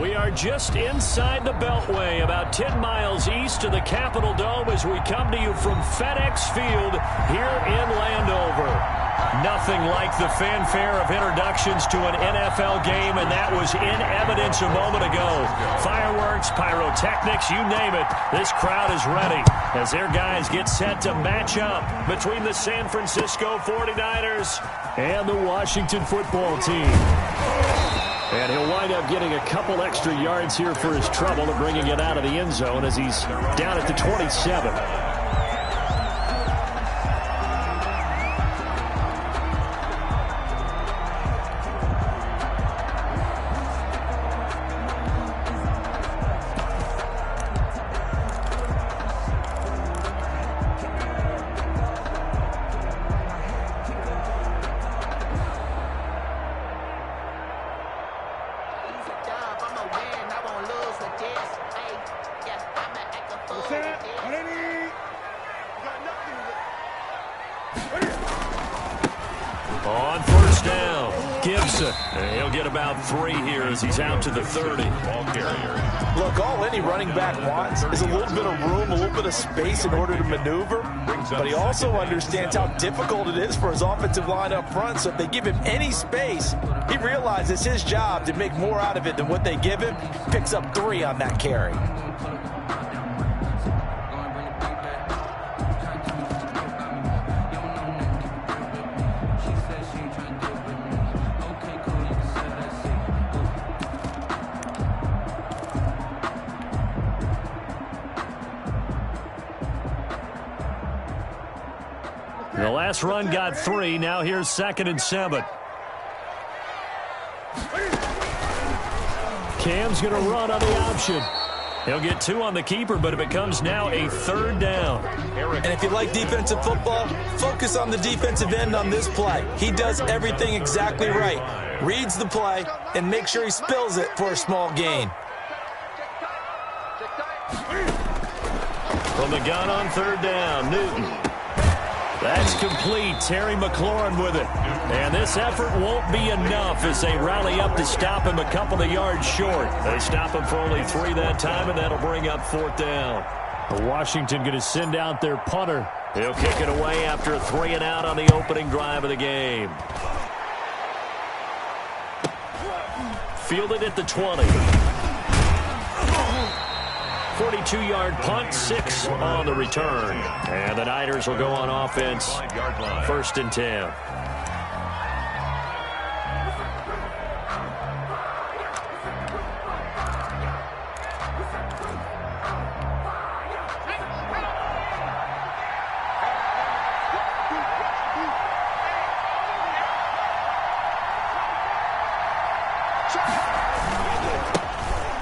We are just inside the Beltway, about 10 miles east of the Capitol Dome as we come to you from FedEx Field here in Landover. Nothing like the fanfare of introductions to an NFL game, and that was in evidence a moment ago. Fireworks, pyrotechnics, you name it. This crowd is ready as their guys get set to match up between the San Francisco 49ers and the Washington football team. And he'll wind up getting a couple extra yards here for his trouble and bringing it out of the end zone as he's down at the 27. On first down, Gibson. And he'll get about 3 here as he's out to the 30. Ball carrier. Look, all any running back wants is a little bit of room, a little bit of space in order to maneuver. But he also understands how difficult it is for his offensive line up front. So if they give him any space, he realizes his job to make more out of it than what they give him. Picks up 3 on that carry. The last run got 3. Now here's 2nd and 7. Cam's going to run on the option. He'll get 2 on the keeper, but it becomes now a 3rd down. And if you like defensive football, focus on the defensive end on this play. He does everything exactly right. Reads the play and makes sure he spills it for a small gain. From the gun on 3rd down, Newton. That's complete. Terry McLaurin with it. And this effort won't be enough as they rally up to stop him a couple of yards short. They stop him for only 3 that time, and that'll bring up 4th down. Washington going to send out their punter. He'll kick it away after a 3 and out on the opening drive of the game. Fielded at the 20. 42-yard punt, 6 on the return. And the Niners will go on offense, 1st and 10.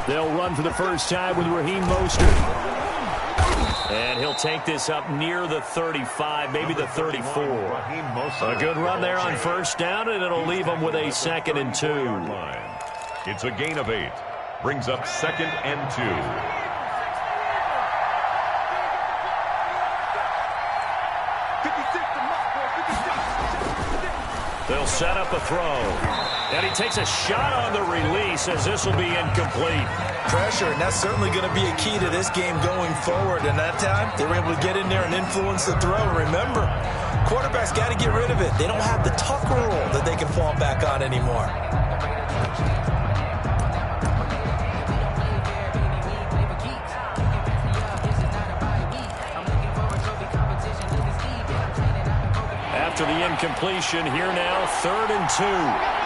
They'll run for the first time with Raheem Mostert. And he'll take this up near the 35, maybe the 34. A good run there on first down, and it'll leave them with a 2nd and 2. It's a gain of 8. Brings up 2nd and 2. They'll set up a throw. And he takes a shot on the release as this will be incomplete. Pressure, and that's certainly going to be a key to this game going forward. And that time, they were able to get in there and influence the throw. Remember, quarterbacks got to get rid of it. They don't have the Tucker rule that they can fall back on anymore. After the incompletion, here now, 3rd and 2.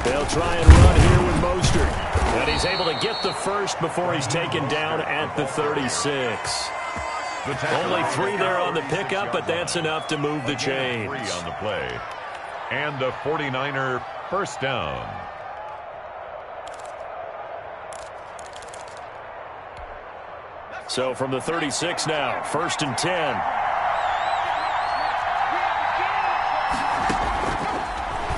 They'll try and run here with Mostert. And he's able to get the first before he's taken down at the 36. Only 3 there on the pickup, but that's enough to move the chains. 3 on the play. And a 49er first down. So from the 36 now, 1st and 10.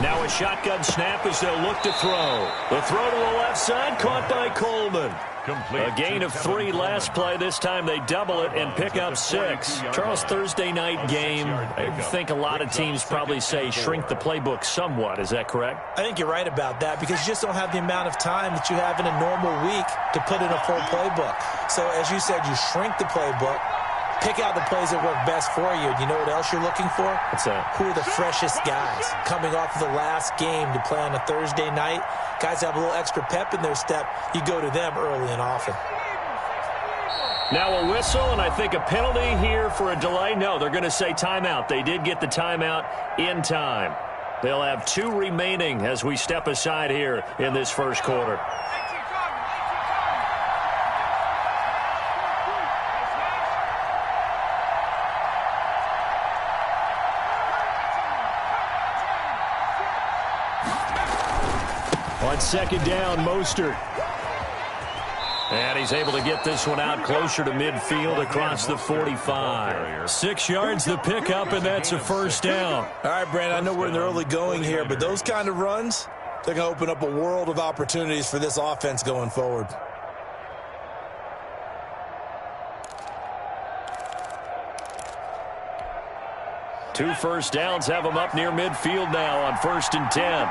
Now a shotgun snap as they'll look to throw. The throw to the left side, caught by Coleman. A gain of 3 last play. This time they double it and pick up 6. Charles, Thursday night game, I think a lot of teams probably say shrink the playbook somewhat. Is that correct? I think you're right about that because you just don't have the amount of time that you have in a normal week to put in a full playbook. So as you said, you shrink the playbook. Pick out the plays that work best for you. You know what else you're looking for? What's that? Who are the freshest guys coming off of the last game to play on a Thursday night? Guys have a little extra pep in their step. You go to them early and often. Now a whistle, and I think a penalty here for a delay. No, they're going to say timeout. They did get the timeout in time. They'll have 2 remaining as we step aside here in this first quarter. On second down, Mostert. And he's able to get this one out closer to midfield across the 45. 6 yards the pickup, and that's a first down. All right, Brandon, I know we're in the early going here, but those kind of runs, they're going to open up a world of opportunities for this offense going forward. Two first downs have them up near midfield now on 1st and 10.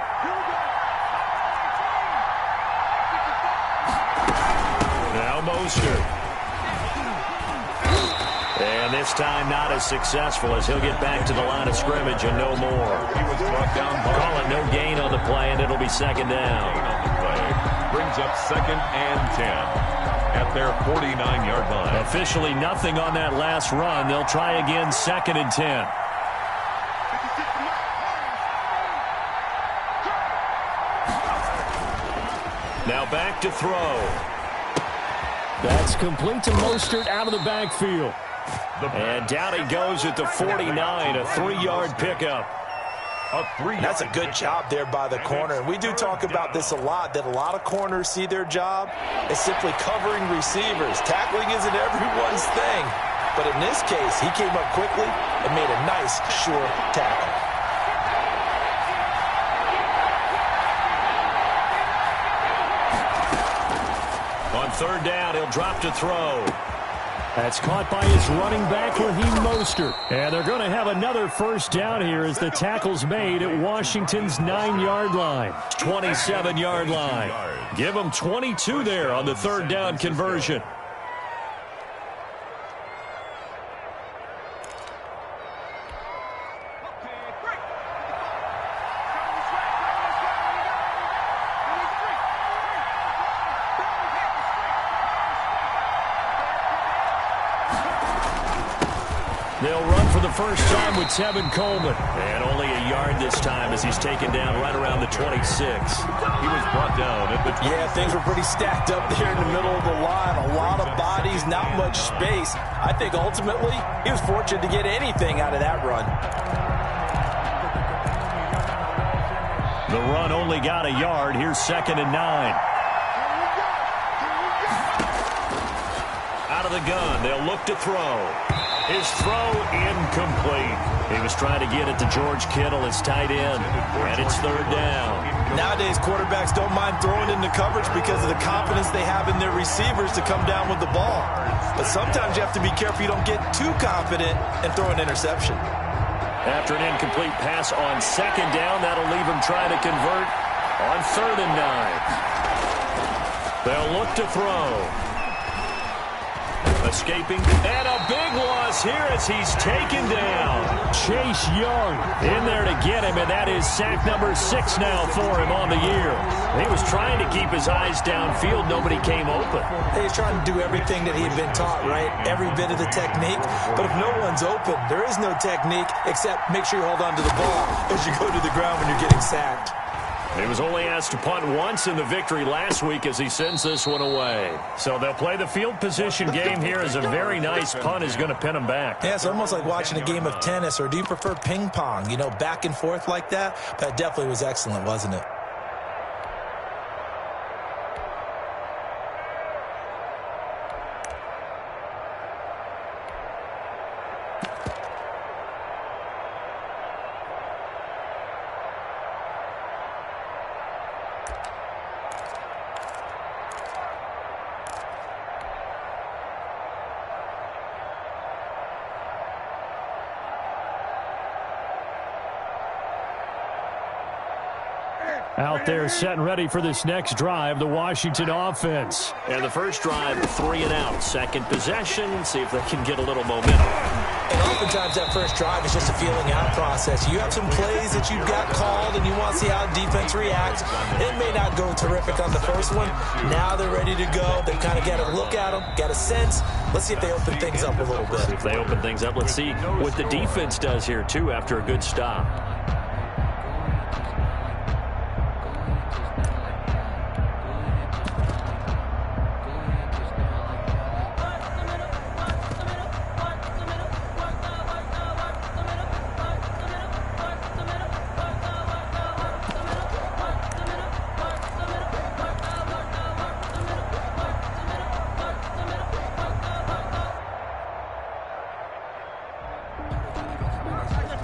Now Mostert. And this time not as successful as he'll get back to the line of scrimmage and no more. He was brought down. Call it no gain on the play, and it'll be second down. Brings up 2nd and 10 at their 49-yard line. Officially nothing on that last run. They'll try again 2nd and 10. Now back to throw. That's complete to Mostert out of the backfield. And down he goes at the 49, a 3-yard pickup. That's a good job there by the corner. We do talk about this a lot, that a lot of corners see their job as simply covering receivers. Tackling isn't everyone's thing. But in this case, he came up quickly and made a nice, sure tackle. On 3rd down, he'll drop to throw. That's caught by his running back, Raheem Mostert. And they're going to have another first down here as the tackle's made at Washington's 9-yard line. 27-yard line. Give them 22 there on the 3rd down conversion. They'll run for the first time with Tevin Coleman. And only a yard this time as he's taken down right around the 26. He was brought down at the 20. Yeah, things were pretty stacked up there in the middle of the line. A lot of bodies, not much space. I think ultimately he was fortunate to get anything out of that run. The run only got a yard. Here's 2nd and 9. Out of the gun, they'll look to throw. His throw incomplete. He was trying to get it to George Kittle, his tight end, and it's 3rd down. Nowadays, quarterbacks don't mind throwing into coverage because of the confidence they have in their receivers to come down with the ball. But sometimes you have to be careful you don't get too confident and throw an interception. After an incomplete pass on 2nd down, that'll leave him trying to convert on 3rd and 9. They'll look to throw. Escaping, and a big loss here as he's taken down. Chase Young in there to get him, and that is sack number 6 now for him on the year. He was trying to keep his eyes downfield. Nobody came open. He's trying to do everything that he had been taught, right? Every bit of the technique. But if no one's open, there is no technique except make sure you hold on to the ball as you go to the ground when you're getting sacked. He was only asked to punt once in the victory last week as he sends this one away. So they'll play the field position game here as a very nice punt is going to pin him back. Yeah, it's almost like watching a game of tennis, or do you prefer ping pong? You know, back and forth like that? That definitely was excellent, wasn't it? Out there set and ready for this next drive, the Washington offense. And the first drive, 3 and out. Second possession, see if they can get a little momentum. And oftentimes that first drive is just a feeling out process. You have some plays that you've got called and you want to see how the defense reacts. It may not go terrific on the first one. Now they're ready to go. They've kind of got to look at them, got a sense. Let's see if they open things up a little bit. If they open things up, let's see what the defense does here, too, after a good stop.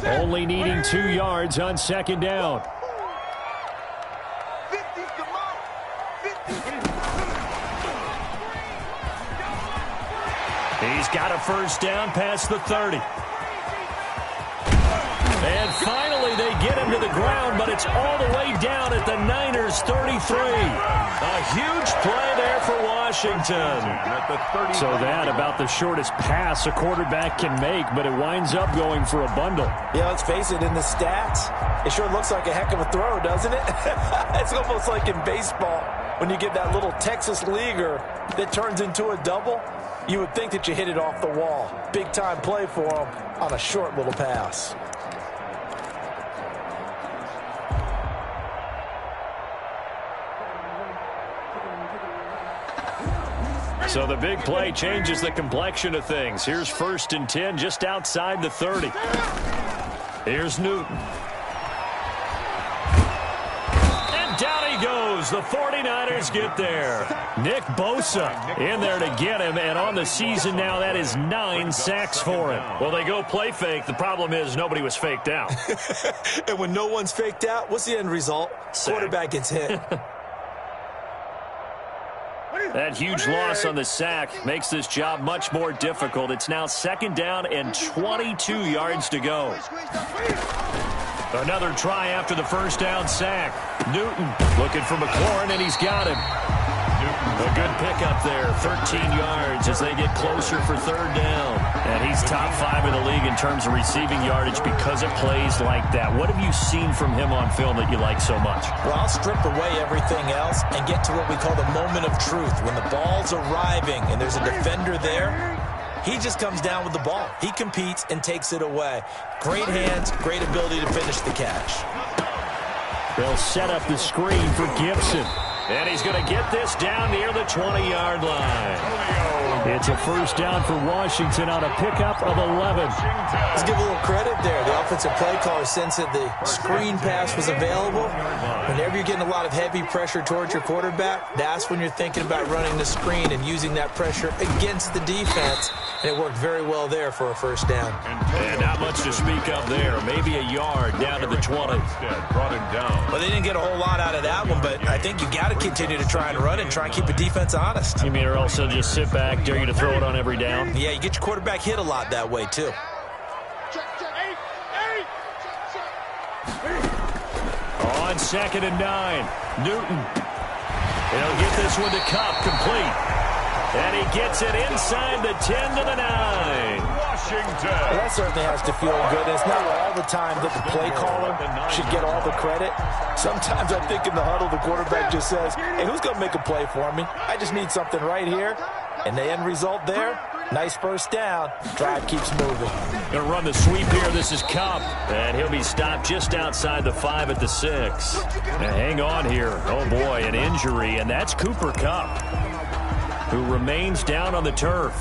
Only needing 2 yards on second down. He's got a first down past the 30. And finally they get him to the ground, but it's all the way down at the Niners' 33. A huge play there for Washington. So that about the shortest pass a quarterback can make, but it winds up going for a bundle. Yeah, let's face it, in the stats, it sure looks like a heck of a throw, doesn't it? It's almost like in baseball when you get that little Texas leaguer that turns into a double. You would think that you hit it off the wall. Big-time play for him on a short little pass. So the big play changes the complexion of things. Here's 1st and 10 just outside the 30. Here's Newton. And down he goes. The 49ers get there. Nick Bosa in there to get him. And on the season now, that is 9 sacks for him. Well, they go play fake. The problem is nobody was faked out. And when no one's faked out, what's the end result? Sack. Quarterback gets hit. That huge loss on the sack makes this job much more difficult. It's now 2nd down and 22 yards to go. Another try after the first down sack. Newton looking for McLaurin, and he's got him. A good pickup there, 13 yards as they get closer for 3rd down. And he's top 5 in the league in terms of receiving yardage because of plays like that. What have you seen from him on film that you like so much? Well, I'll strip away everything else and get to what we call the moment of truth. When the ball's arriving and there's a defender there, he just comes down with the ball. He competes and takes it away. Great hands, great ability to finish the catch. They'll set up the screen for Gibson. And he's going to get this down near the 20-yard line. It's a first down for Washington on a pickup of 11. Let's give a little credit there. The offensive play caller sensed that the screen pass was available. Whenever you're getting a lot of heavy pressure towards your quarterback, that's when you're thinking about running the screen and using that pressure against the defense. And it worked very well there for a first down. And not much to speak of there. Maybe a yard down to the 20. Well, they didn't get a whole lot out of that one, but I think you got to continue to try and run and try and keep the defense honest. You mean or else they'll just sit back, dare you to throw it on every down? Yeah, you get your quarterback hit a lot that way, too. On 2nd and 9, Newton. He'll get this one to Kupp, complete. And he gets it inside the 10 to the 9. Washington. Well, that certainly has to feel good. It's not all the time that the play caller should get all the credit. Sometimes I think in the huddle, the quarterback just says, hey, who's going to make a play for me? I just need something right here. And the end result there, nice first down. Drive keeps moving. Going to run the sweep here. This is Kupp. And he'll be stopped just outside the 5 at the 6. Now hang on here. Oh, boy, an injury. And that's Cooper Kupp, who remains down on the turf.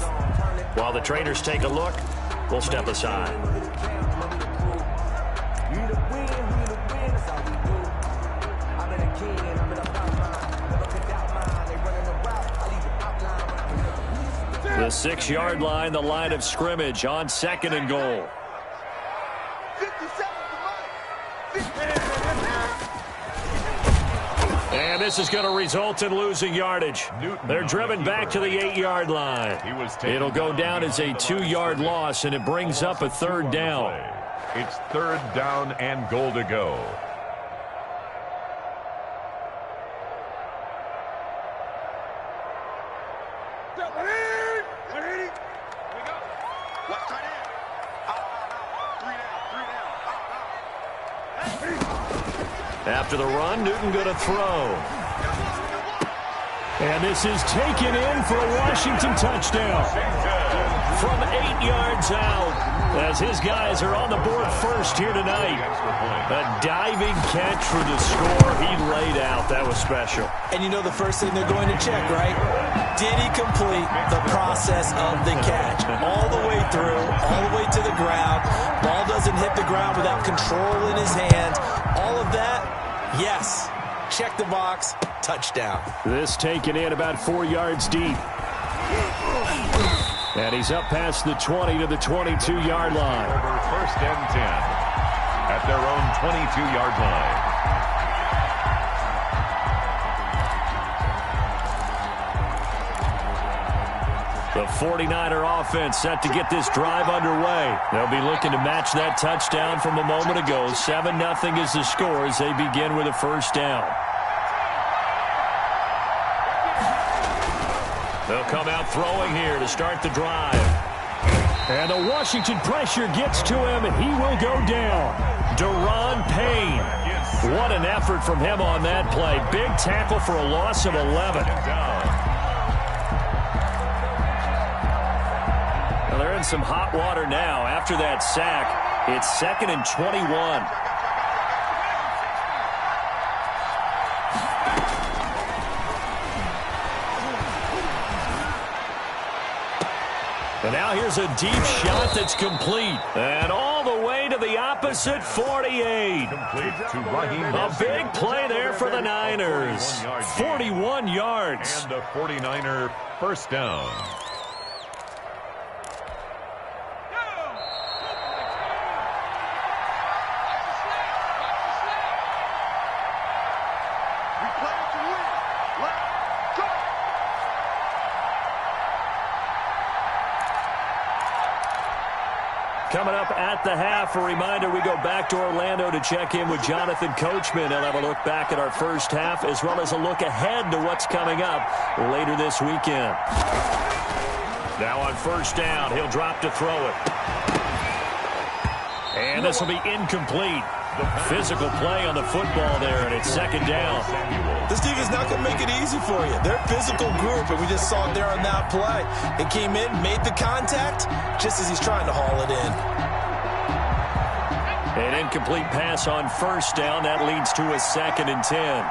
While the trainers take a look, we'll step aside. The 6-yard line, the line of scrimmage on 2nd and goal. And this is going to result in losing yardage. They're driven back to the 8-yard line. It'll go down as a 2-yard loss, and it brings up a 3rd down. It's 3rd down and goal to go. After the run, Newton going to throw. And this is taken in for a Washington touchdown. From 8 yards out, as his guys are on the board first here tonight. A diving catch for the score he laid out. That was special. And you know the first thing they're going to check, right? Did he complete the process of the catch? All the way through, all the way to the ground. Ball doesn't hit the ground without control in his hand. All of that, yes. Check the box, touchdown. This taken in about 4 yards deep. And he's up past the 20 to the 22-yard line. First and 10 at their own 22-yard line. The 49er offense set to get this drive underway. They'll be looking to match that touchdown from a moment ago. 7-0 is the score as they begin with a first down. They'll come out throwing here to start the drive. And the Washington pressure gets to him, and he will go down. Deron Payne. What an effort from him on that play. Big tackle for a loss of 11. Well, they're in some hot water now. After that sack, it's 2nd and 21. And now here's a deep shot that's complete. And all the way to the opposite 48. A big play there for the Niners. 41 yards. And a 49er first down. Coming up at the half, a reminder, we go back to Orlando to check in with Jonathan Coachman. He'll have a look back at our first half as well as a look ahead to what's coming up later this weekend. Now on first down, he'll drop to throw it. And this will be incomplete. Physical play on the football there, and it's 2nd down. This defense is not going to make it easy for you. They're a physical group, and we just saw it there on that play. It came in, made the contact, just as he's trying to haul it in. An incomplete pass on first down. That leads to a 2nd and 10.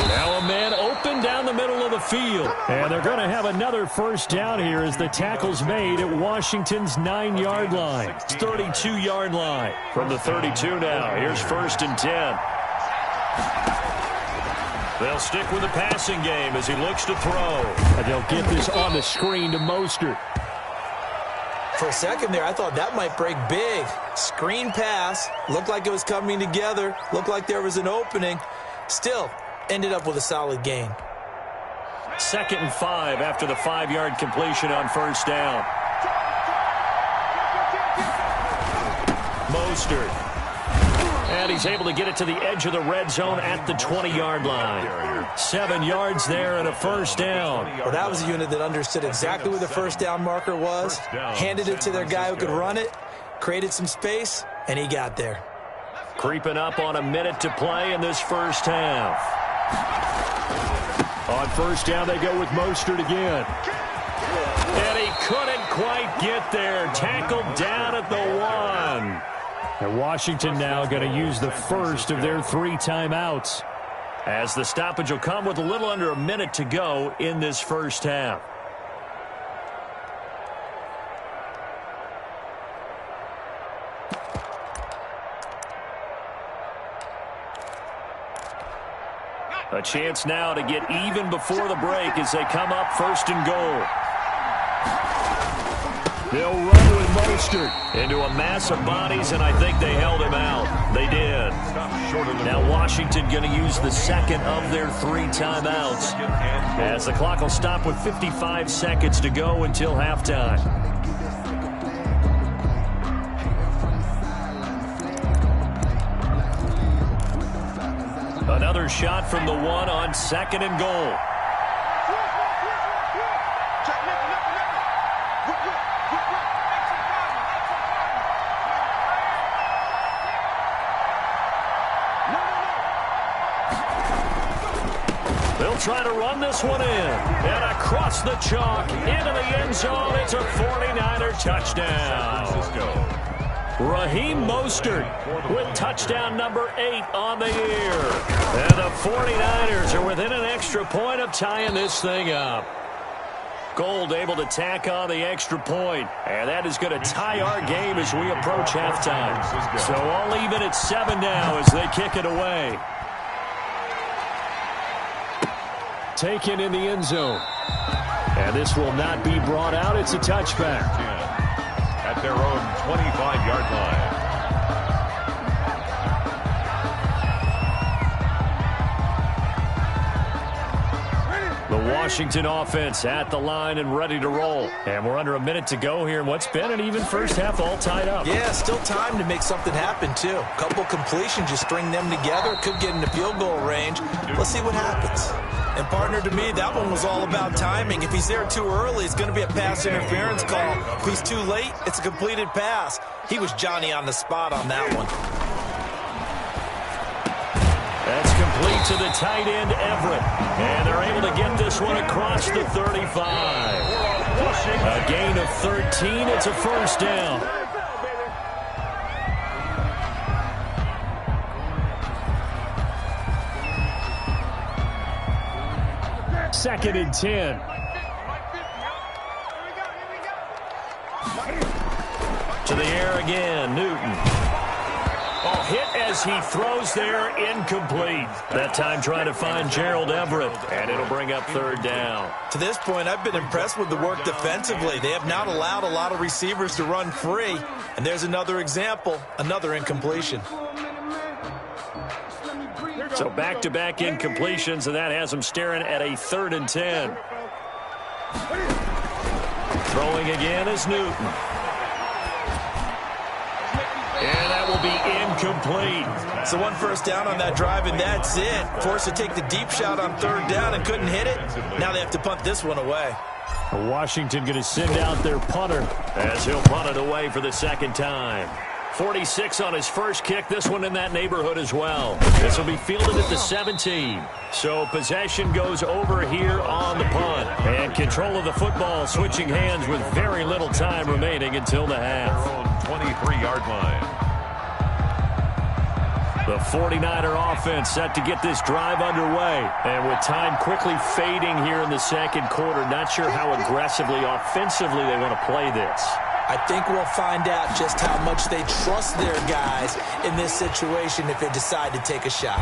Now a man open down the middle of the field. And they're going to have another first down here as the tackle's made at Washington's 9-yard line. 32-yard line. From the 32 now. Here's 1st and 10. They'll stick with the passing game as he looks to throw. And they'll get this on the screen to Mostert. For a second there, I thought that might break big. Screen pass. Looked like it was coming together. Looked like there was an opening. Still, ended up with a solid gain. 2nd and 5 after the 5-yard completion on first down. Mostert. And he's able to get it to the edge of the red zone at the 20-yard line. 7 yards there and a first down. Well, that was a unit that understood exactly where the first down marker was, handed it to their guy who could run it, created some space, and he got there. Creeping up on a minute to play in this first half. On first down, they go with Mostert again. And he couldn't quite get there. Tackled down at the 1. And Washington now going to use the first of their 3 timeouts, as the stoppage will come with a little under a minute to go in this first half. A chance now to get even before the break as they come up 1st and goal. They'll run with Mostert into a mass of bodies, and I think they held him out. They did. Now Washington going to use the 2nd of their 3 timeouts, as the clock will stop with 55 seconds to go until halftime. Another shot from the 1 on 2nd and goal. They'll try to run this one in. And across the chalk, into the end zone. It's a 49er touchdown. Raheem Mostert with touchdown number 8 on the year. And the 49ers are within an extra point of tying this thing up. Gold able to tack on the extra point. And that is going to tie our game as we approach halftime. So all even at 7 now as they kick it away. Taken in the end zone. And this will not be brought out. It's a touchback. At their own 25-yard line. The Washington offense at the line and ready to roll. And we're under a minute to go here in what's been an even first half, all tied up. Yeah, still time to make something happen, too. A couple completions, you string them together, could get into field goal range. Let's see what happens. And, partner, to me, that one was all about timing. If he's there too early, it's going to be a pass interference call. If he's too late, it's a completed pass. He was Johnny on the spot on that one. That's complete to the tight end, Everett. And they're able to get this one across the 35. A gain of 13. It's a first down. Second and 10. To the air again, Newton. Oh, hit as he throws there, incomplete. That time trying to find Gerald Everett, and it'll bring up third down. To this point, I've been impressed with the work defensively. They have not allowed a lot of receivers to run free. And there's another example, another incompletion. So back-to-back incompletions, and that has them staring at a 3rd and 10. Throwing again is Newton. And that will be incomplete. So one first down on that drive, and that's it. Forced to take the deep shot on 3rd down and couldn't hit it. Now they have to punt this one away. Washington going to send out their punter as he'll punt it away for the second time. 46 on his first kick. This one in that neighborhood as well. This will be fielded at the 17. So possession goes over here on the punt. And control of the football switching hands with very little time remaining until the half. 23-yard line. The 49er offense set to get this drive underway. And with time quickly fading here in the second quarter, not sure how aggressively, offensively they want to play this. I think we'll find out just how much they trust their guys in this situation if they decide to take a shot.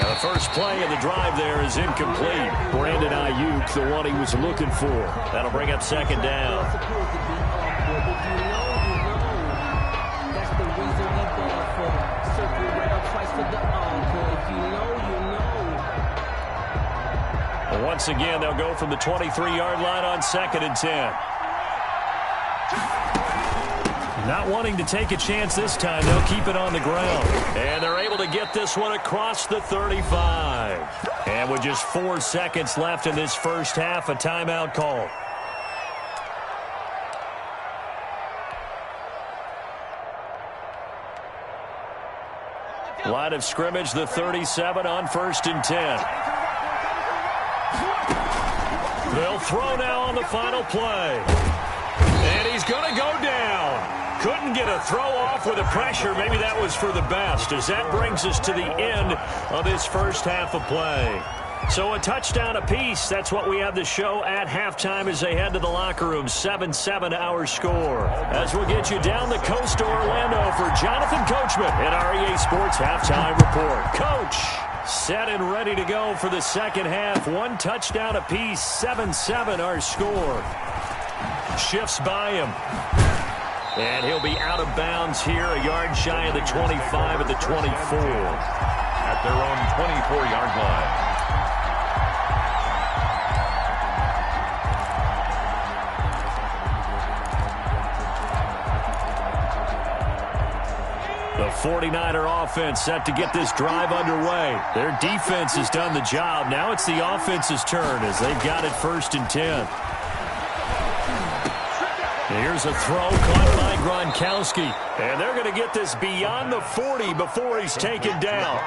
Now the first play of the drive there is incomplete. Brandon Ayuk, the one he was looking for. That'll bring up second down. And once again, they'll go from the 23-yard line on 2nd and 10. Not wanting to take a chance this time, they'll keep it on the ground. And they're able to get this one across the 35. And with just 4 seconds left in this first half, a timeout call. Line of scrimmage, the 37 on 1st and 10. They'll throw now on the final play. And he's going to go down. Couldn't get a throw off with the pressure. Maybe that was for the best, as that brings us to the end of this first half of play. So a touchdown apiece. That's what we have to show at halftime as they head to the locker room. 7-7 our score. As we'll get you down the coast to Orlando for Jonathan Coachman at our EA Sports Halftime Report. Coach, set and ready to go for the second half. 1 touchdown apiece. 7-7 our score. Shifts by him. And he'll be out of bounds here, a yard shy of the 25 at the 24. At their own 24-yard line. The 49er offense set to get this drive underway. Their defense has done the job. Now it's the offense's turn as they've got it 1st and 10. Here's a throw caught by Gronkowski. And they're going to get this beyond the 40 before he's taken down.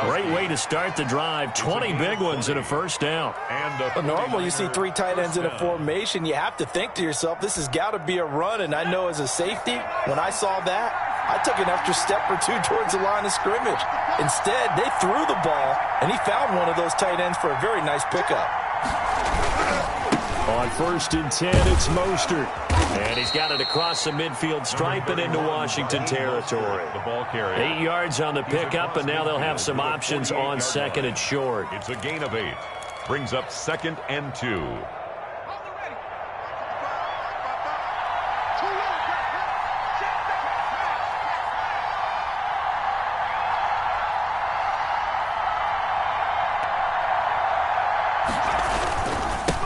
Great way to start the drive. 20 big ones and a first down. Normally you see 3 tight ends in a formation. You have to think to yourself, this has got to be a run. And I know as a safety, when I saw that, I took an extra step or 2 towards the line of scrimmage. Instead, they threw the ball, and he found one of those tight ends for a very nice pickup. On 1st and 10, it's Mostert. And he's got it across the midfield stripe and into Washington territory. The ball carrier. 8 yards on the pickup, and now they'll have some options on 2nd and short. It's a gain of 8. Brings up 2nd and 2.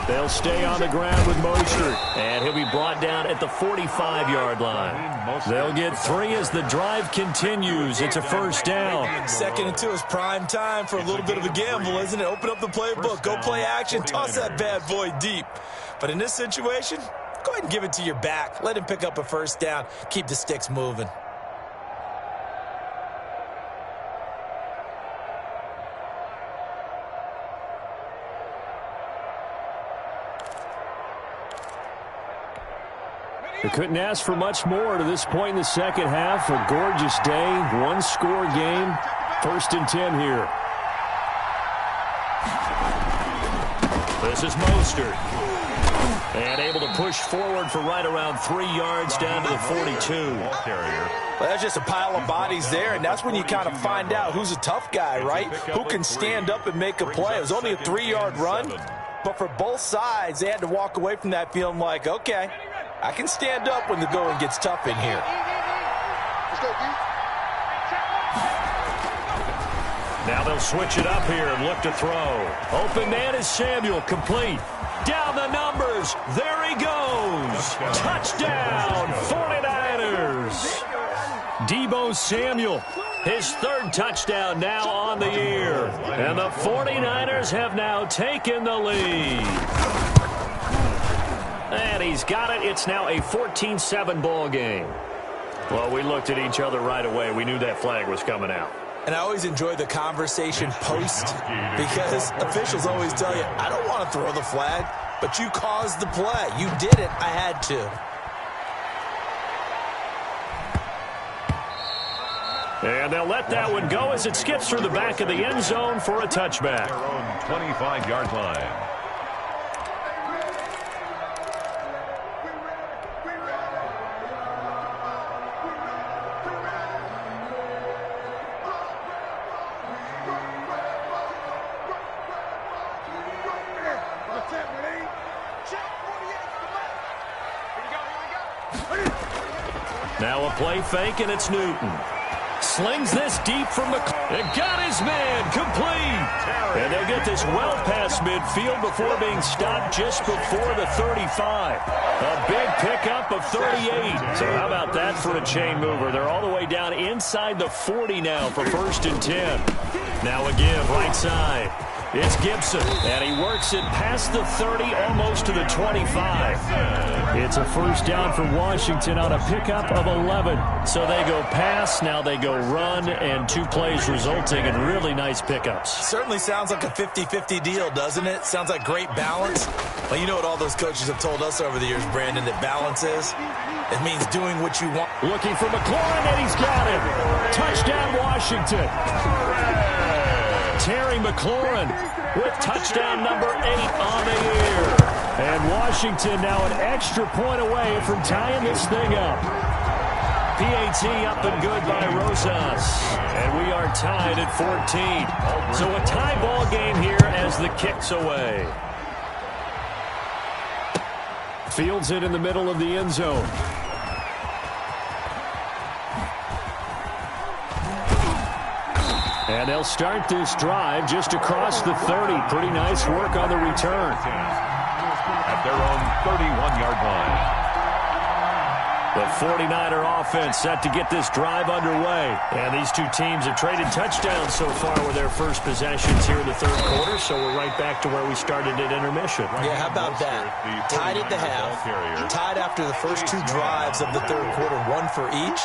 They'll stay on the ground with Mostert, and he'll be brought down at the 45-yard line. They'll get 3 as the drive continues. It's a first down. 2nd and 2 is prime time for a little bit of a gamble, isn't it? Open up the playbook, go play action, toss that bad boy deep. But in this situation, go ahead and give it to your back. Let him pick up a first down. Keep the sticks moving. They couldn't ask for much more to this point in the second half. A gorgeous day, 1-score game. 1st and 10 here. This is Mostert. And able to push forward for right around 3 yards down to the 42. Well, that's just a pile of bodies there, and that's when you kind of find out who's a tough guy, right? Who can stand up and make a play. It was only a 3-yard run, but for both sides, they had to walk away from that feeling like, okay, I can stand up when the going gets tough in here. Now they'll switch it up here and look to throw. Open man is Samuel, complete. Down the numbers. There he goes. Touchdown, 49ers. Deebo Samuel, his 3rd touchdown now on the year. And the 49ers have now taken the lead. And he's got it. It's now a 14-7 ball game. Well, we looked at each other right away. We knew that flag was coming out. And I always enjoy the conversation post because officials always tell you, I don't want to throw the flag, but you caused the play. You did it. I had to. And they'll let that one go as it skips through the back of the end zone for a touchback. Their own 25-yard line. Now a play fake, and it's Newton. Slings this deep from the... It got his man complete. And they'll get this well past midfield before being stopped just before the 35. A big pickup of 38. So how about that for a chain mover? They're all the way down inside the 40 now for 1st and 10. Now a give right side. It's Gibson, and he works it past the 30, almost to the 25. It's a first down for Washington on a pickup of 11. So they go pass, now they go run, and 2 plays resulting in really nice pickups. Certainly sounds like a 50-50 deal, doesn't it? Sounds like great balance. Well, you know what all those coaches have told us over the years, Brandon, that balance is? It means doing what you want. Looking for McLaurin, and he's got him. Touchdown, Washington. Terry McLaurin with touchdown number 8 on the year. And Washington now an extra point away from tying this thing up. PAT up and good by Rosas. And we are tied at 14. So a tie ball game here as the kick's away. Fields it in the middle of the end zone. And they'll start this drive just across the 30. Pretty nice work on the return. At their own 31-yard line. The 49er offense set to get this drive underway. And these two teams have traded touchdowns so far with their first possessions here in the third quarter, so we're right back to where we started at intermission. Yeah, how about that? Tied at the half, tied after the first two drives of the third quarter, one for each.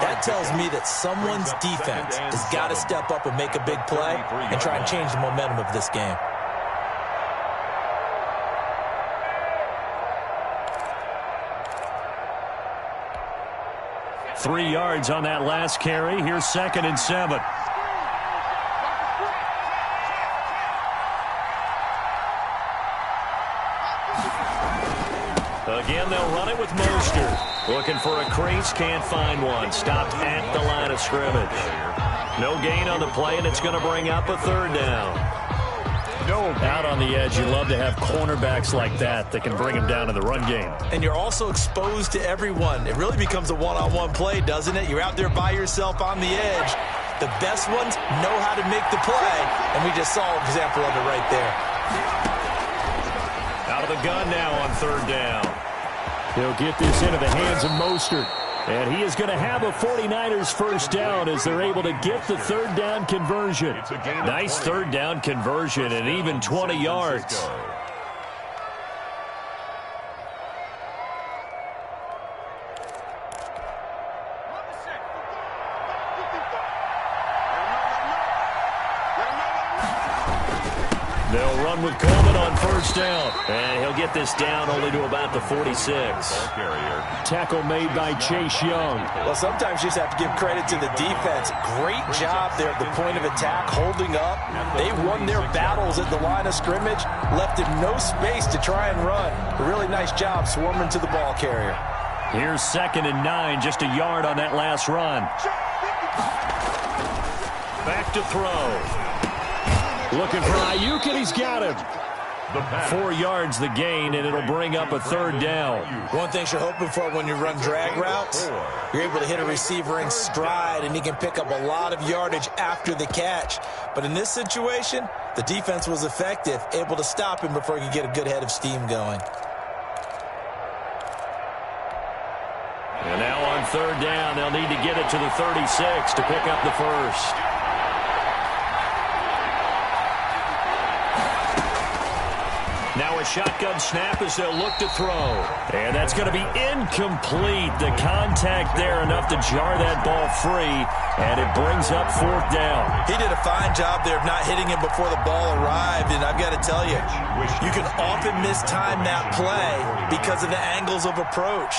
That tells me that someone's defense has got to step up and make a big play and try and change the momentum of this game. Three yards on that last carry. Here's 2nd and 7. Again, they'll run it with Mostert. Looking for a crease, can't find one. Stopped at the line of scrimmage. No gain on the play, and it's going to bring up a 3rd down. Out on the edge, you love to have cornerbacks like that can bring them down in the run game. And you're also exposed to everyone. It really becomes a one-on-one play, doesn't it? You're out there by yourself on the edge. The best ones know how to make the play, and we just saw an example of it right there. Out of the gun now on 3rd down. He'll get this into the hands of Mostert. And he is going to have a 49ers first down as they're able to get the 3rd down conversion. Nice 3rd down conversion and even 20 yards. They'll run with Coleman on 1st down. And he'll get this down only to about the 46. Tackle made by Chase Young. Well, sometimes you just have to give credit to the defense. Great job there at the point of attack, holding up. They won their battles at the line of scrimmage, left him no space to try and run. A really nice job swarming to the ball carrier. Here's 2nd and 9, just a yard on that last run. Back to throw. Looking for Ayuk, and he's got him. 4 yards the gain, and it'll bring up a 3rd down. One thing you're hoping for when you run drag routes, you're able to hit a receiver in stride, and he can pick up a lot of yardage after the catch. But in this situation, the defense was effective, able to stop him before he could get a good head of steam going. And now on 3rd down, they'll need to get it to the 36 to pick up the first. Now a shotgun snap as they'll look to throw. And that's going to be incomplete. The contact there enough to jar that ball free, and it brings up 4th down. He did a fine job there of not hitting him before the ball arrived, and I've got to tell you, you can often mistime that play because of the angles of approach.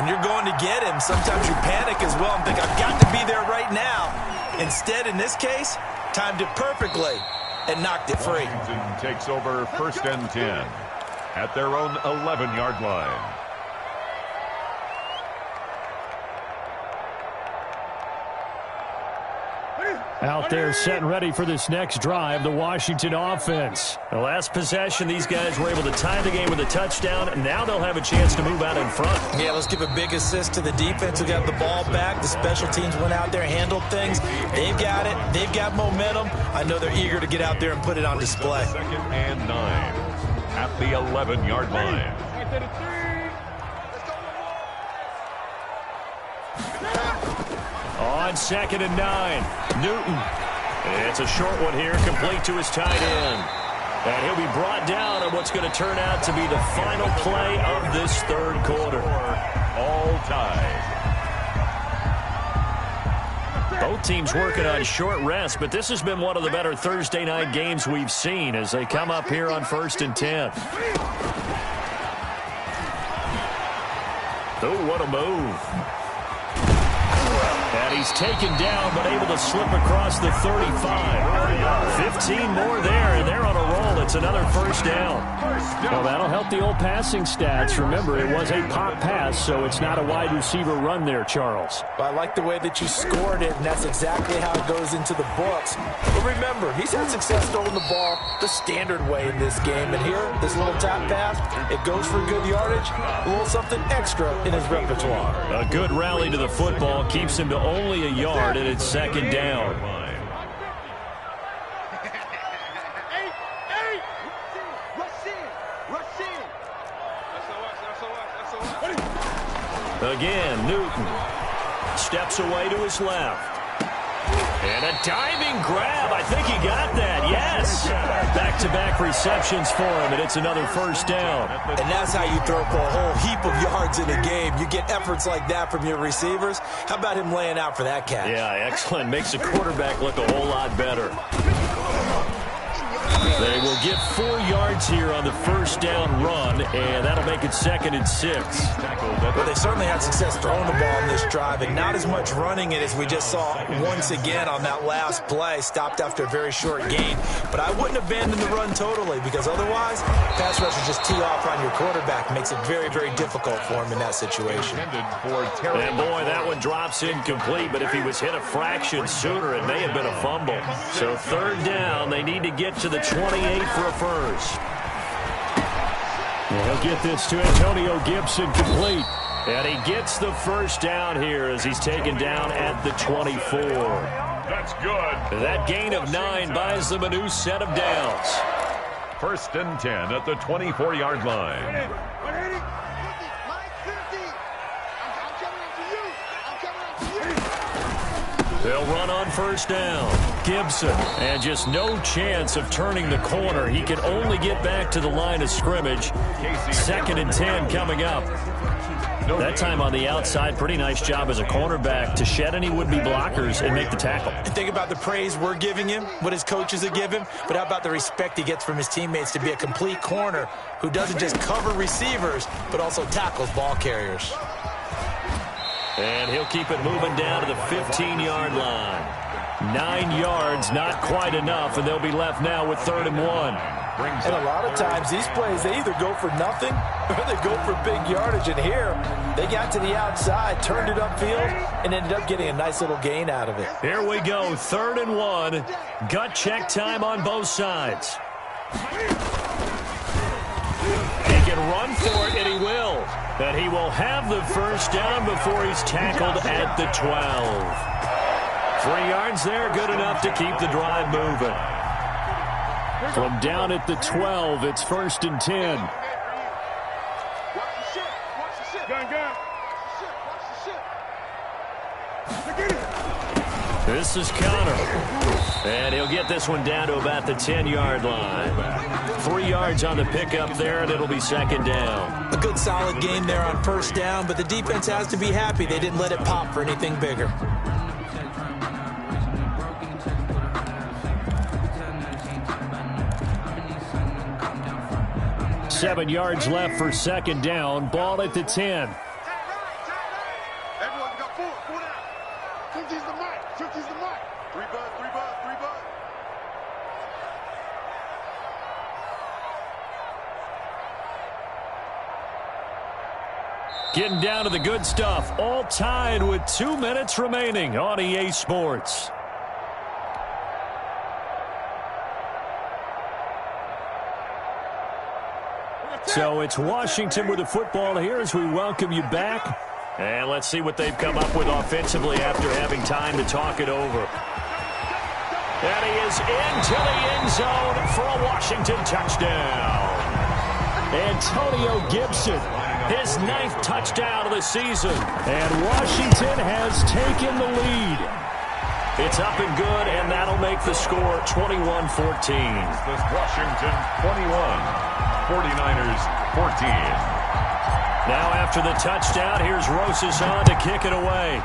When you're going to get him, sometimes you panic as well and think, I've got to be there right now. Instead, in this case, timed it perfectly and knocked it free. Washington takes over 1st and 10 at their own 11-yard line. Out there set and ready for this next drive, the Washington offense. The last possession, these guys were able to tie the game with a touchdown, and now they'll have a chance to move out in front. Yeah, let's give a big assist to the defense who got the ball back. The special teams went out there, handled things. They've got it. They've got momentum. I know they're eager to get out there and put it on display. 2nd and 9 at the 11-yard line. On 2nd and 9, Newton. It's a short one here, complete to his tight end. And he'll be brought down on what's going to turn out to be the final play of this 3rd quarter. All tied. Both teams working on short rest, but this has been one of the better Thursday night games we've seen as they come up here on 1st and 10. Oh, what a move. And he's taken down, but able to slip across the 35. 15 more there, and they're on a roll. It's another 1st down. Well, that'll help the old passing stats. Remember, it was a pop pass, so it's not a wide receiver run there, Charles. I like the way that you scored it, and that's exactly how it goes into the books. But remember, he's had success throwing the ball the standard way in this game. And here, this little tap pass, it goes for good yardage, a little something extra in his repertoire. A good rally to the football keeps him to only a yard, and it's 2nd down. Again, Newton steps away to his left. And a diving grab. I think he got that. Yes. Back-to-back receptions for him, and it's another first down. And that's how you throw for a whole heap of yards in a game. You get efforts like that from your receivers. How about him laying out for that catch? Yeah, excellent. Makes the quarterback look a whole lot better. They will get 4 yards here on the first down run, and that'll make it 2nd and 6. Well, they certainly had success throwing the ball in this drive, and not as much running it as we just saw once again on that last play. Stopped after a very short gain. But I wouldn't abandon the run totally, because otherwise, pass rushers just tee off on your quarterback. Makes it very, very difficult for him in that situation. And boy, that one drops incomplete, but if he was hit a fraction sooner, it may have been a fumble. So 3rd down, they need to get to the 28 for a first. He'll get this to Antonio Gibson complete. And he gets the first down here as he's taken down at the 24. That's good. That gain of 9 buys them a new set of downs. 1st and 10 at the 24-yard line. They'll run on first down. Gibson, and just no chance of turning the corner. He can only get back to the line of scrimmage. 2nd and 10 coming up. That time on the outside, pretty nice job as a cornerback to shed any would-be blockers and make the tackle. Think about the praise we're giving him, what his coaches have given him, but how about the respect he gets from his teammates to be a complete corner who doesn't just cover receivers, but also tackles ball carriers. And he'll keep it moving down to the 15-yard line. 9 yards, not quite enough, and they'll be left now with 3rd and 1. And a lot of times these plays, they either go for nothing or they go for big yardage. And here, they got to the outside, turned it upfield, and ended up getting a nice little gain out of it. Here we go, 3rd and 1. Gut check time on both sides. He can run for it, and he will. And he will have the first down before he's tackled at the 12. 3 yards there, good enough to keep the drive moving. From down at the 12, it's 1st and 10. This is Connor. And he'll get this one down to about the 10-yard line. 3 yards on the pickup there, and it'll be 2nd down. A good solid game there on first down, but the defense has to be happy they didn't let it pop for anything bigger. Seven yards left for 2nd down. Ball at the 10. Getting down to the good stuff. All tied with 2 minutes remaining on EA Sports. So it's Washington with the football here as we welcome you back. And let's see what they've come up with offensively after having time to talk it over. And he is into the end zone for a Washington touchdown. Antonio Gibson, his 9th touchdown of the season. And Washington has taken the lead. It's up and good, and that'll make the score 21-14. This Washington 21. 49ers 14. Now after the touchdown, here's Rosas on to kick it away.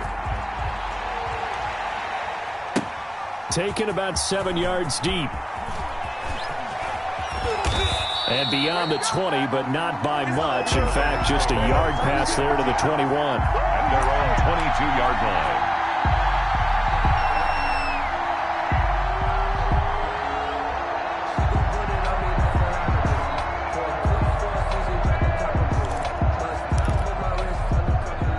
Taken about 7 yards deep. And beyond the 20, but not by much. In fact, just a yard pass there to the 21. At their own 22-yard line.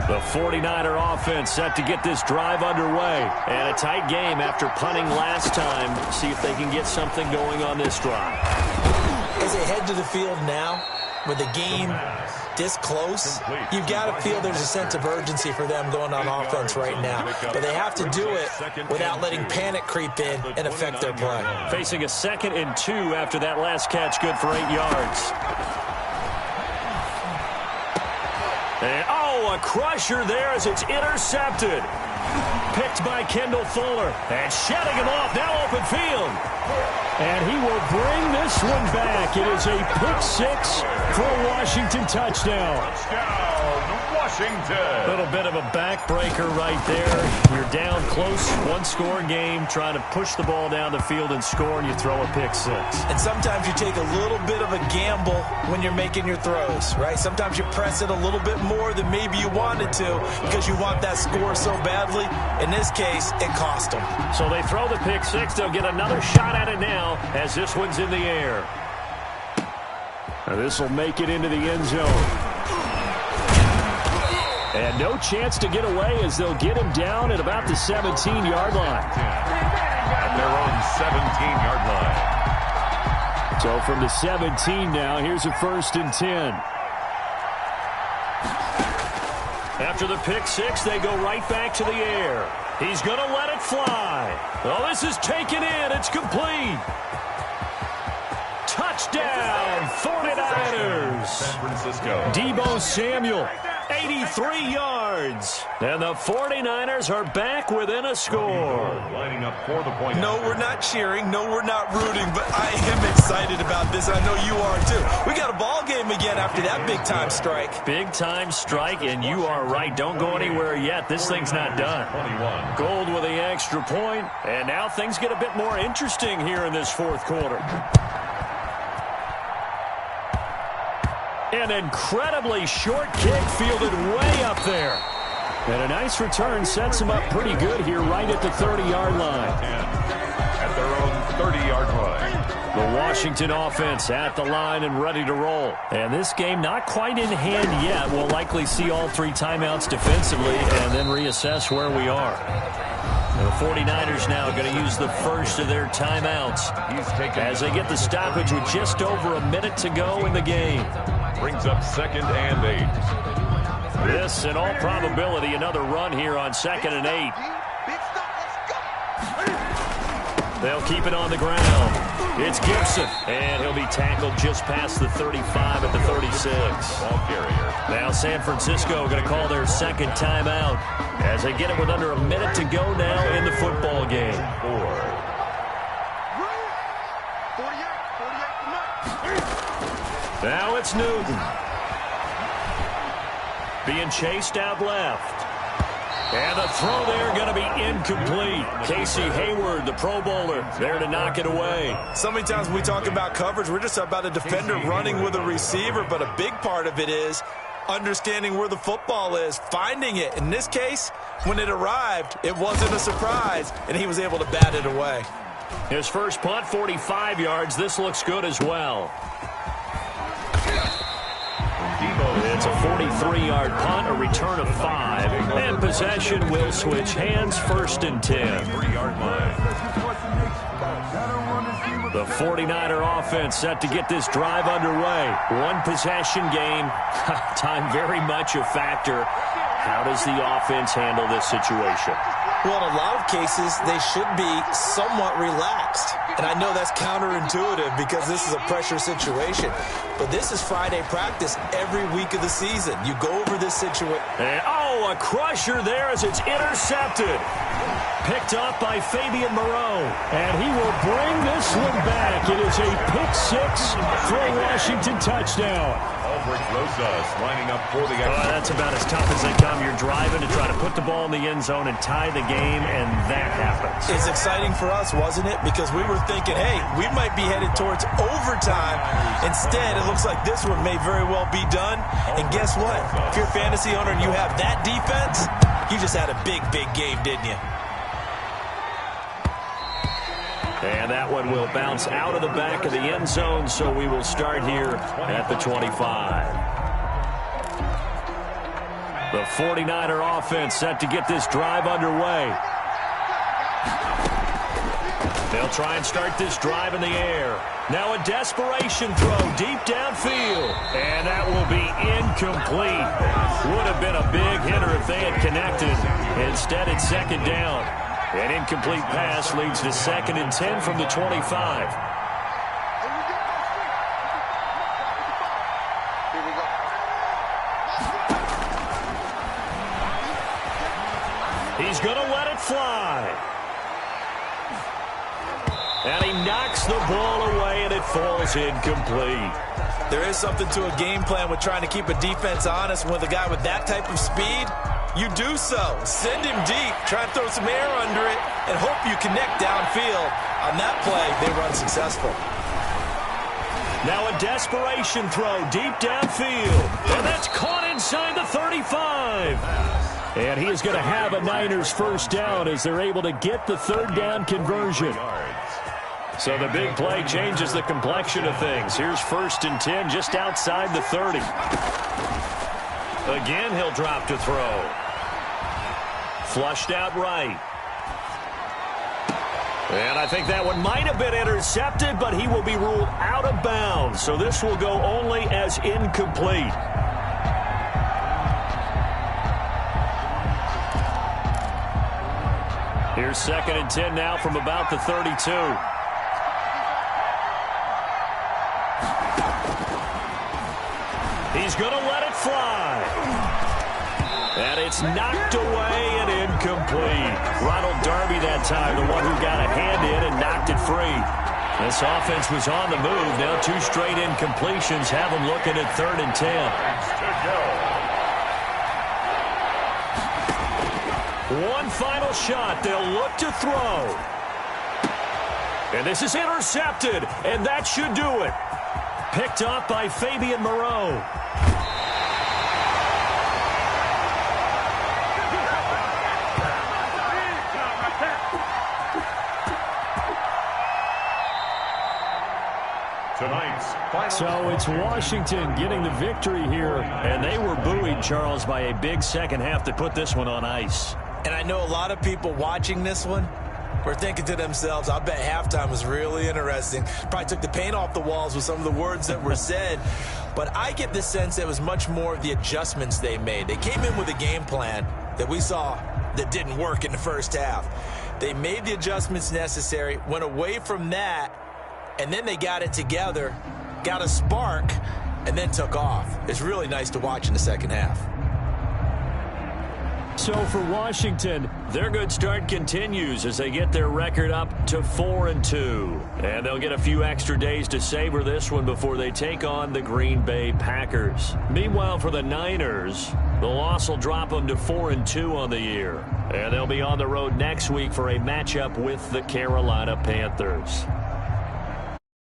The 49er offense set to get this drive underway. And a tight game after punting last time. See if they can get something going on this drive. As they head to the field now, with the game this close, you've got to feel there's a sense of urgency for them going on offense right now. But they have to do it without letting panic creep in and affect their play. Facing a 2nd and 2 after that last catch, good for 8 yards. And, Oh, a crusher there as it's intercepted. Picked by Kendall Fuller. And shedding him off. Now open field. And he will bring this one back. It is a pick six for a Washington touchdown. Touchdown, Washington. A little bit of a backbreaker right there. You're down close, one-score game, trying to push the ball down the field and score, and you throw a pick six. And sometimes you take a little bit of a gamble when you're making your throws, right? Sometimes you press it a little bit more than maybe you wanted to because you want that score so badly. In this case, it cost them. So they throw the pick six. They'll get another shot at it now as this one's in the air. Now this will make it into the end zone. And no chance to get away as they'll get him down at about the 17-yard line. At their own 17-yard line. So from the 17 now, here's a 1st and 10. After the pick six, they go right back to the air. He's going to let it fly. Oh, this is taken in. It's complete. Touchdown, 49ers. San Francisco. Deebo Samuel, 83 yards. And the 49ers are back within a score. Lining up for the point. No, we're not cheering. No, we're not rooting. But I am excited about this. I know you are, too. We got a ball game again after that big-time strike. Big-time strike, and you are right. Don't go anywhere yet. This thing's not done. 21. Gold with the extra point. And now things get a bit more interesting here in this fourth quarter. An incredibly short kick fielded way up there. And a nice return sets him up pretty good here right at the 30-yard line. At their own 30-yard line. The Washington offense at the line and ready to roll. And this game not quite in hand yet. We'll likely see all three timeouts defensively and then reassess where we are. And the 49ers now going to use the first of their timeouts as they get the stoppage with just over a minute to go in the game. Brings up 2nd and 8. This, in all probability, another run here on 2nd and 8. They'll keep it on the ground. It's Gibson, and he'll be tackled just past the 35 at the 36. Ball carrier. Now San Francisco going to call their second timeout as they get it with under a minute to go now in the football game. 4. Now it's Newton. Being chased out left. And the throw there going to be incomplete. Casey Hayward, the Pro Bowler, there to knock it away. So many times when we talk about coverage, we're just about a defender running with a receiver, but a big part of it is understanding where the football is, finding it. In this case, when it arrived, it wasn't a surprise, and he was able to bat it away. His first punt, 45 yards. This looks good as well. It's a 43-yard punt, a return of 5, and possession will switch hands, 1st and 10. 3-yard line. The 49er offense set to get this drive underway. One possession game. Time very much a factor. How does the offense handle this situation? Well, in a lot of cases, they should be somewhat relaxed. And I know that's counterintuitive because this is a pressure situation. But this is Friday practice every week of the season. You go over this situation. Oh, a crusher there as it's intercepted. Picked up by Fabian Moreau. And he will bring this one back. It is a pick six for a Washington touchdown. Albert Rosas lining up for the extra. That's about as tough as they come. You're driving to try to put the ball in the end zone and tie the game, and that happens. It's exciting for us, wasn't it? Because we were thinking, hey, we might be headed towards overtime. Instead, it looks like this one may very well be done. And guess what? If you're a fantasy owner and you have that defense, you just had a big, big game, didn't you? And that one will bounce out of the back of the end zone, so we will start here at the 25. The 49er offense set to get this drive underway. They'll try and start this drive in the air. Now a desperation throw deep downfield. And that will be incomplete. Would have been a big hitter if they had connected. Instead, it's 2nd down. An incomplete pass leads to 2nd and 10 from the 25. He's going to let it fly. And he knocks the ball away, and it falls incomplete. There is something to a game plan with trying to keep a defense honest. With a guy with that type of speed, you do so. Send him deep, try and throw some air under it, and hope you connect downfield. On that play, they were unsuccessful. Now a desperation throw deep downfield. And that's caught inside the 35. And he is going to have a Niners first down as they're able to get the third down conversion. So the big play changes the complexion of things. Here's 1st and 10 just outside the 30. Again, he'll drop to throw. Flushed out right. And I think that one might have been intercepted, but he will be ruled out of bounds. So this will go only as incomplete. Here's 2nd and 10 now from about the 32. He's going to let it fly. And it's knocked away and incomplete. Ronald Darby that time, the one who got a hand in and knocked it free. This offense was on the move. Now 2 straight incompletions have them looking at 3rd and 10. One final shot. They'll look to throw. And this is intercepted, and that should do it. Picked off by Fabian Moreau. So it's Washington getting the victory here, and they were buoyed, Charles, by a big second half to put this one on ice. And I know a lot of people watching this one were thinking to themselves, I bet halftime was really interesting. Probably took the paint off the walls with some of the words that were said. But I get the sense it was much more of the adjustments they made. They came in with a game plan that we saw that didn't work in the first half. They made the adjustments necessary, went away from that, and then they got it together, got a spark, and then took off. It's really nice to watch in the second half. So for Washington, their good start continues as they get their record up to 4-2. And they'll get a few extra days to savor this one before they take on the Green Bay Packers. Meanwhile, for the Niners, the loss will drop them to 4-2 on the year. And they'll be on the road next week for a matchup with the Carolina Panthers.